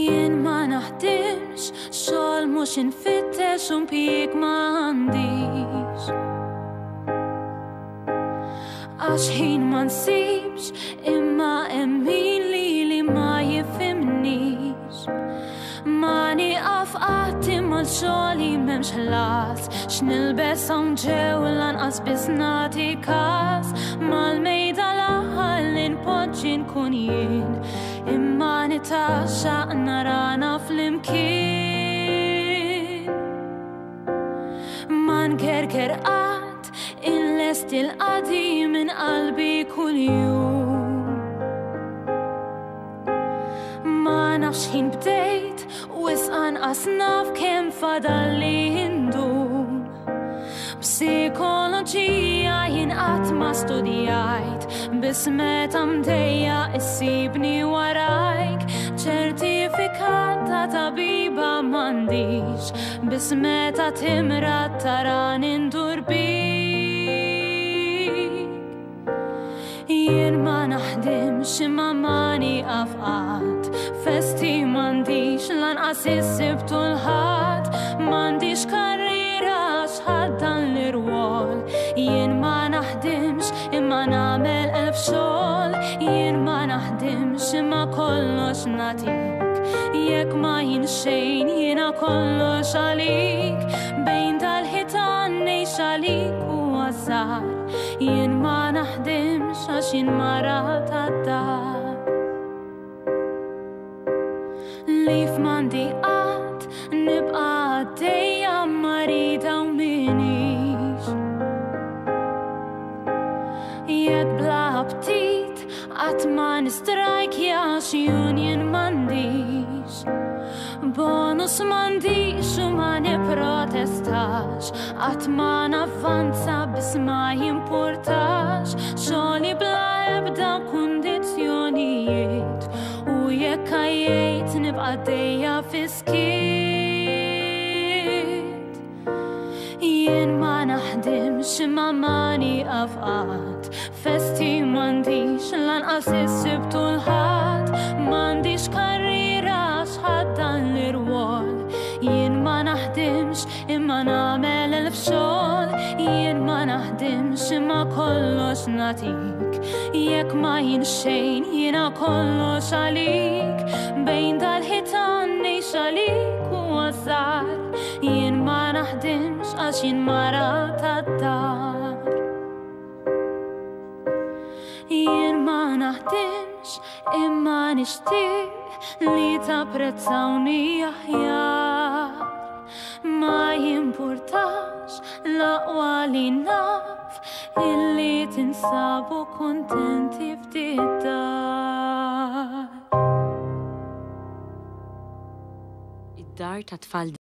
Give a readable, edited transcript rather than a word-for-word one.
Jien ma naħdimx, xogħol mhux infittex u impjieg m'għandix. Għax ħin ma nsibx, imma hemm min li ma jifhimnix. Ma nieqaf qatt imma l-xogħol m'hemmx ħlas, x'nilbes hawn ġew lanqas biss nagħti każ. Mal-mejda l-aħħar li npoġġi nkun jien, imma nitaxxaq narana flimkien. Ma nkerker qatt inlest il-qadim minn qalbi kuljum. Ma nafx ħin bdejt wis anqas naf kemm fadalli ndum. Psikoloġija jien qatt ma studjajt, biss meta mdejja issibni warajk. ċertifikat ta' tabiba m'għandix, biss meta timra tarani ndur bik. Jien ma naħdimx imma ma nieqaf qatt, festi m'għandix lanqas issibtu l-ħadd. M'għandix karriera x'ħaddan l-irwol, jien ma naħdimx imma nagħmel elf xogħol. Jien ma naħdimx imma kollox nagħtik, jekk ma jien xejn jiena kollox għalik. Bejn tal-ħitan ngħix għalik u għażar, jien ma naħdimx għax jien mara tad-dar. Li f'mandi qatt nibqa' għaddejja marida u minix. Jekk bla aptit qatt ma nistrajkjax, union m'għandix. Bonus m'għandix u ma nipprotestax, qatt ma navvanza biss ma jimpurtax. Xogħli bla ebda kundizzjonijiet, u jekk għajjejt nibqa' għaddejja fi skiet. Jien ma naħdimx imma ma nieqaf qatt, festi m'għandix lanqas issibtu l-ħadd. M'għandix karriera x'ħaddan l-irwol, jien ma naħdimx imma nagħmel elf xogħol. Jien ma naħdimx imma kollox nagħtik, jekk ma jien xejn jiena kollox għalik. Bejn dal-ħitan ngħix għalik u għażar, jien ma naħdimx għax jien mara tad-dar. Jien ma naħdimx imma nixtieq li tapprezzawni aħjar. Ma jimpurtax l-aqwa li naf illi tinsabu kontenti f'dik dar. Id-dar ta' tfal